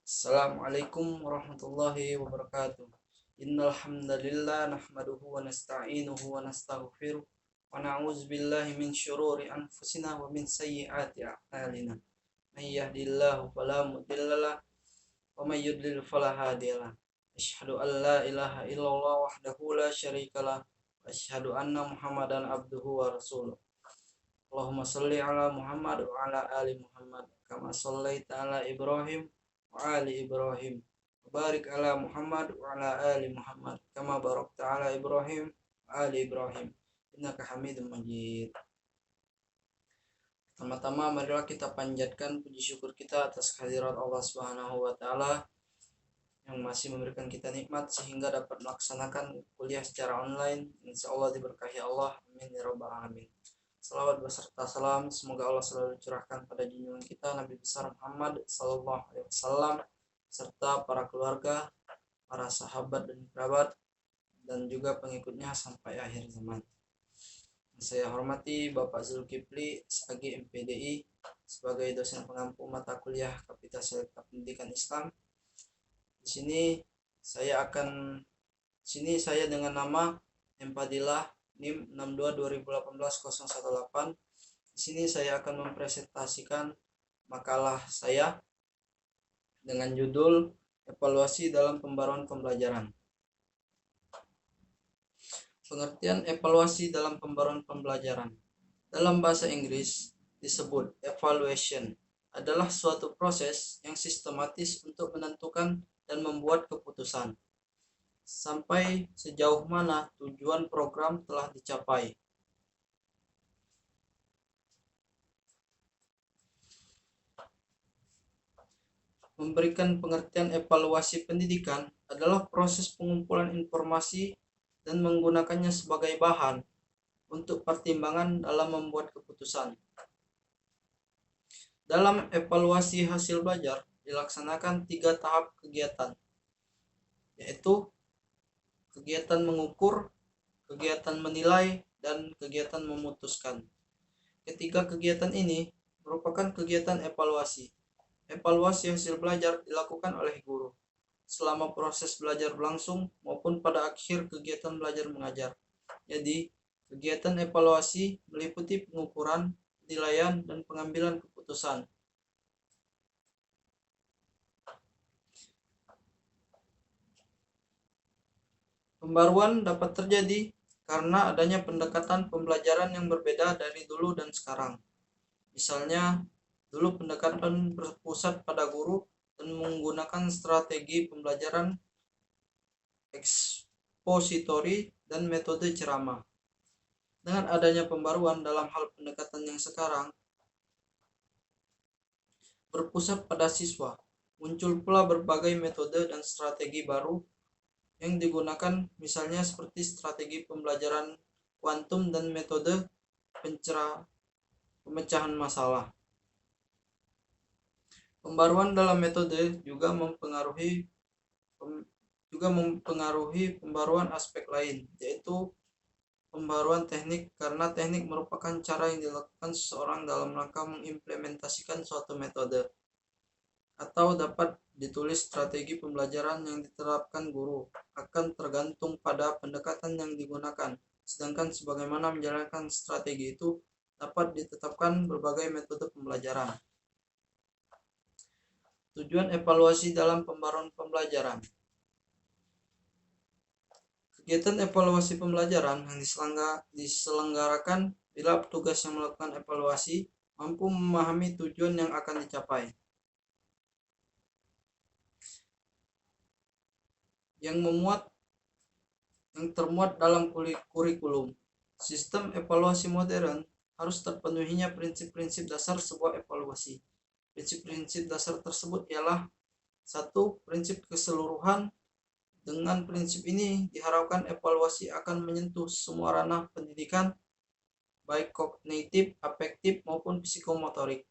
Assalamualaikum warahmatullahi wabarakatuh. Innal hamdalillah nahmaduhu wa nasta'inuhu wa nastaghfiruh wa na'udzu billahi min syururi anfusina wa min sayyiati a'malina. May yahdihillahu fala mudhillalah wa may yudlil fala hadiyalah. Asyhadu an la ilaha illallah wahdahu la syarikalah wa asyhadu anna Muhammadan abduhu wa rasuluh. Allahumma shalli ala Muhammad wa ala ali Muhammad kama shallaita ala Ibrahim wa ali Ibrahim. Barik ala Muhammad wa ala ali Muhammad kama barakta ala Ibrahim wa ali Ibrahim. Innaka Hamidum Majid. Pertama-tama marilah kita panjatkan puji syukur kita atas kehadirat Allah Subhanahu wa taala yang masih memberikan kita nikmat sehingga dapat melaksanakan kuliah secara online. Insyaallah diberkahi Allah. Amin ya rabbal alamin. Salawat beserta salam semoga Allah selalu curahkan pada junjungan kita Nabi besar Muhammad sallallahu alaihi wasallam serta para keluarga, para sahabat dan kerabat dan juga pengikutnya sampai akhir zaman. Saya hormati Bapak Zulkifli SAG MPDI sebagai dosen pengampu mata kuliah Kapital Selekta Pendidikan Islam. Di sini saya dengan nama Empadillah NIM 622018-018. Di sini saya akan mempresentasikan makalah saya dengan judul Evaluasi dalam Pembaruan Pembelajaran. Pengertian evaluasi dalam pembaruan pembelajaran. Dalam bahasa Inggris disebut evaluation adalah suatu proses yang sistematis untuk menentukan dan membuat keputusan sampai sejauh mana tujuan program telah dicapai. Memberikan pengertian evaluasi pendidikan adalah proses pengumpulan informasi dan menggunakannya sebagai bahan untuk pertimbangan dalam membuat keputusan. Dalam evaluasi hasil belajar dilaksanakan 3 tahap kegiatan, yaitu kegiatan mengukur, kegiatan menilai, dan kegiatan memutuskan. Ketiga kegiatan ini merupakan kegiatan evaluasi. Evaluasi hasil belajar dilakukan oleh guru selama proses belajar berlangsung maupun pada akhir kegiatan belajar mengajar. Jadi, kegiatan evaluasi meliputi pengukuran, penilaian, dan pengambilan keputusan. Pembaruan dapat terjadi karena adanya pendekatan pembelajaran yang berbeda dari dulu dan sekarang. Misalnya, dulu pendekatan berpusat pada guru dan menggunakan strategi pembelajaran ekspositori dan metode ceramah. Dengan adanya pembaruan dalam hal pendekatan yang sekarang berpusat pada siswa, muncul pula berbagai metode dan strategi baru yang digunakan, misalnya seperti strategi pembelajaran kuantum dan metode pemecahan masalah. Pembaruan dalam metode juga mempengaruhi pembaruan aspek lain, yaitu pembaruan teknik, karena teknik merupakan cara yang dilakukan seseorang dalam rangka mengimplementasikan suatu metode, atau dapat ditulis strategi pembelajaran yang diterapkan guru akan tergantung pada pendekatan yang digunakan, sedangkan sebagaimana menjalankan strategi itu dapat ditetapkan berbagai metode pembelajaran. Tujuan evaluasi dalam pembaruan pembelajaran. Kegiatan evaluasi pembelajaran yang diselenggarakan bila petugas yang melakukan evaluasi mampu memahami tujuan yang akan dicapai. Yang termuat dalam kurikulum. Sistem evaluasi modern harus terpenuhinya prinsip-prinsip dasar sebuah evaluasi. Prinsip-prinsip dasar tersebut ialah: 1. Prinsip keseluruhan. Dengan prinsip ini diharapkan evaluasi akan menyentuh semua ranah pendidikan, baik kognitif, afektif, maupun psikomotorik.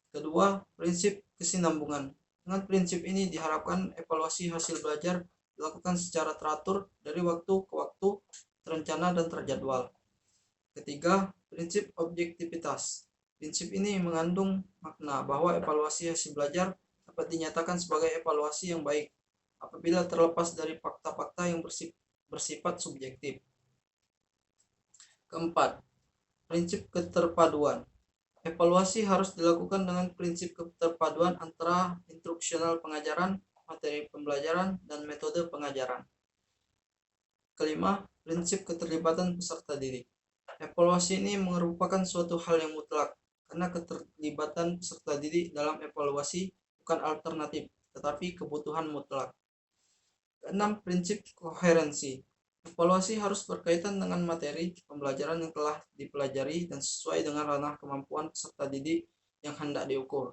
Kedua, prinsip kesinambungan. Dengan prinsip ini diharapkan evaluasi hasil belajar dilakukan secara teratur dari waktu ke waktu, terencana dan terjadwal. Ketiga, prinsip objektivitas. Prinsip ini mengandung makna bahwa evaluasi hasil belajar dapat dinyatakan sebagai evaluasi yang baik apabila terlepas dari fakta-fakta yang bersifat subjektif. Keempat, prinsip keterpaduan. Evaluasi harus dilakukan dengan prinsip keterpaduan antara instruksional pengajaran, materi pembelajaran, dan metode pengajaran. Kelima, prinsip keterlibatan peserta didik. Evaluasi ini merupakan suatu hal yang mutlak, karena keterlibatan peserta didik dalam evaluasi bukan alternatif, tetapi kebutuhan mutlak. Keenam, prinsip koherensi. Evaluasi harus berkaitan dengan materi pembelajaran yang telah dipelajari dan sesuai dengan ranah kemampuan peserta didik yang hendak diukur.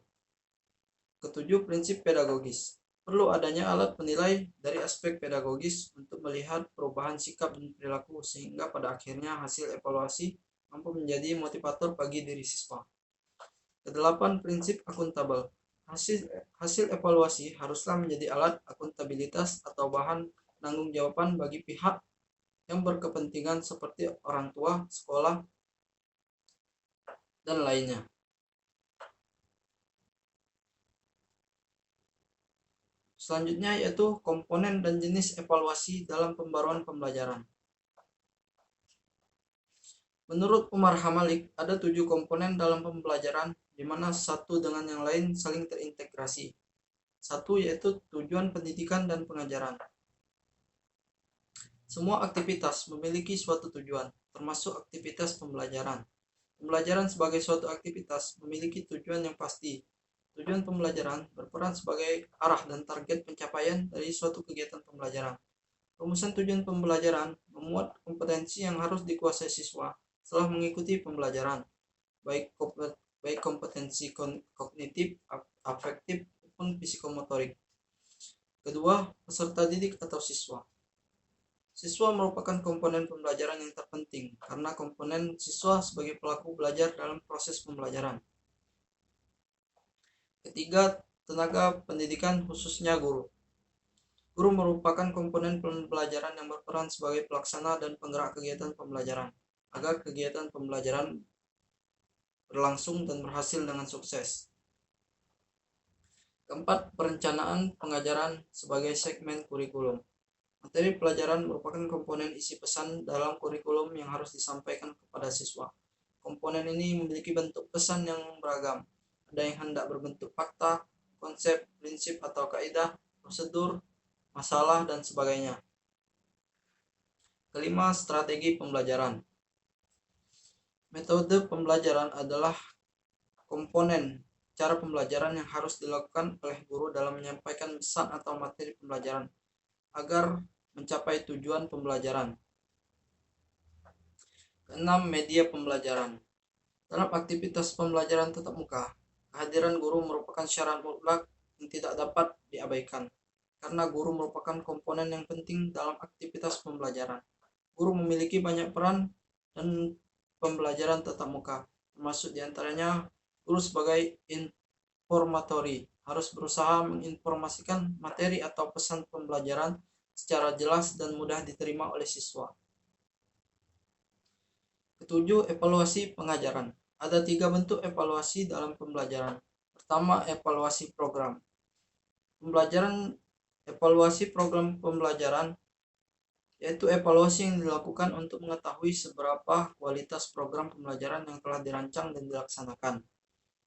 Ketujuh, prinsip pedagogis. Perlu adanya alat penilai dari aspek pedagogis untuk melihat perubahan sikap dan perilaku sehingga pada akhirnya hasil evaluasi mampu menjadi motivator bagi diri siswa. Kedelapan, prinsip akuntabel. Hasil evaluasi haruslah menjadi alat akuntabilitas atau bahan penanggung jawaban bagi pihak yang berkepentingan seperti orang tua, sekolah, dan lainnya. Selanjutnya yaitu komponen dan jenis evaluasi dalam pembaruan pembelajaran. Menurut Umar Hamalik, ada 7 komponen dalam pembelajaran di mana satu dengan yang lain saling terintegrasi. Satu yaitu tujuan pendidikan dan pengajaran. Semua aktivitas memiliki suatu tujuan, termasuk aktivitas pembelajaran. Pembelajaran sebagai suatu aktivitas memiliki tujuan yang pasti. Tujuan pembelajaran berperan sebagai arah dan target pencapaian dari suatu kegiatan pembelajaran. Rumusan tujuan pembelajaran memuat kompetensi yang harus dikuasai siswa setelah mengikuti pembelajaran, baik kompetensi kognitif, afektif, maupun psikomotorik. Kedua, peserta didik atau siswa. Siswa merupakan komponen pembelajaran yang terpenting karena komponen siswa sebagai pelaku belajar dalam proses pembelajaran. Ketiga, tenaga pendidikan khususnya guru. Guru merupakan komponen pembelajaran yang berperan sebagai pelaksana dan penggerak kegiatan pembelajaran agar kegiatan pembelajaran berlangsung dan berhasil dengan sukses. Keempat, perencanaan pengajaran sebagai segmen kurikulum. Materi pelajaran merupakan komponen isi pesan dalam kurikulum yang harus disampaikan kepada siswa. Komponen ini memiliki bentuk pesan yang beragam. Ada yang hendak berbentuk fakta, konsep, prinsip atau kaidah, prosedur, masalah, dan sebagainya. Kelima, strategi pembelajaran. Metode pembelajaran adalah komponen cara pembelajaran yang harus dilakukan oleh guru dalam menyampaikan pesan atau materi pembelajaran agar mencapai tujuan pembelajaran. Keenam, media pembelajaran. Dalam aktivitas pembelajaran tatap muka, kehadiran guru merupakan syarat mutlak yang tidak dapat diabaikan, karena guru merupakan komponen yang penting dalam aktivitas pembelajaran. Guru memiliki banyak peran dan pembelajaran tatap muka, termasuk diantaranya guru sebagai informatori harus berusaha menginformasikan materi atau pesan pembelajaran secara jelas dan mudah diterima oleh siswa. Ketujuh, evaluasi pengajaran. Ada 3 bentuk evaluasi dalam pembelajaran. Pertama, evaluasi program. Evaluasi program pembelajaran yaitu evaluasi yang dilakukan untuk mengetahui seberapa kualitas program pembelajaran yang telah dirancang dan dilaksanakan.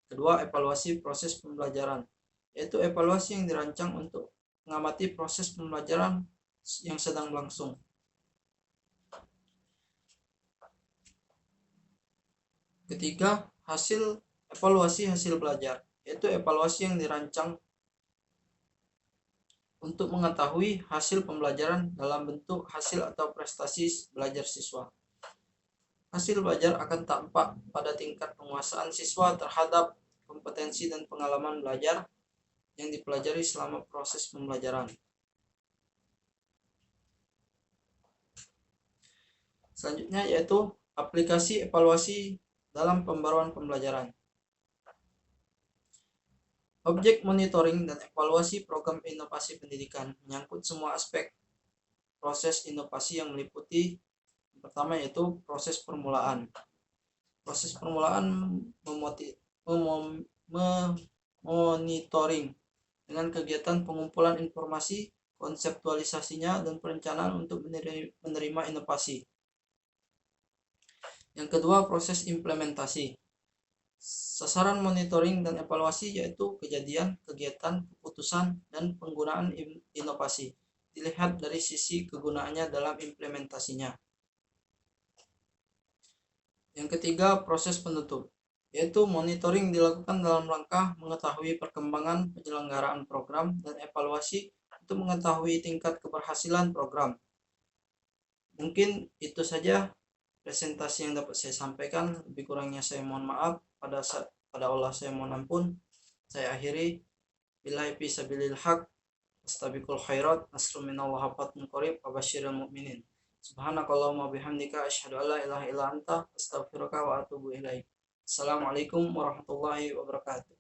Kedua, evaluasi proses pembelajaran, yaitu evaluasi yang dirancang untuk mengamati proses pembelajaran yang sedang berlangsung. Ketiga, evaluasi hasil belajar, yaitu evaluasi yang dirancang untuk mengetahui hasil pembelajaran dalam bentuk hasil atau prestasi belajar siswa. Hasil belajar akan tampak pada tingkat penguasaan siswa terhadap kompetensi dan pengalaman belajar yang dipelajari selama proses pembelajaran. Selanjutnya yaitu aplikasi evaluasi dalam pembaruan pembelajaran. Objek monitoring dan evaluasi program inovasi pendidikan menyangkut semua aspek proses inovasi yang meliputi yang pertama yaitu proses permulaan. Proses permulaan memonitoring dengan kegiatan pengumpulan informasi, konseptualisasinya, dan perencanaan untuk menerima inovasi. Yang kedua, proses implementasi. Sasaran monitoring dan evaluasi yaitu kejadian, kegiatan, keputusan, dan penggunaan inovasi. Dilihat dari sisi kegunaannya dalam implementasinya. Yang ketiga, proses penutup, yaitu monitoring dilakukan dalam rangka mengetahui perkembangan penyelenggaraan program dan evaluasi untuk mengetahui tingkat keberhasilan program. Mungkin itu saja presentasi yang dapat saya sampaikan. Lebih kurangnya saya mohon maaf. Pada Allah saya mohon ampun. Saya akhiri. Billahi fisabilil haq. Astabiqul khairat. Nasru minallah fatun qarib. Wabashiril mu'minin. Subhanakallahumma bihamdika asyhadu an la ilaha illa anta astaghfiruka wa atubu ilaik. Assalamualaikum warahmatullahi wabarakatuh.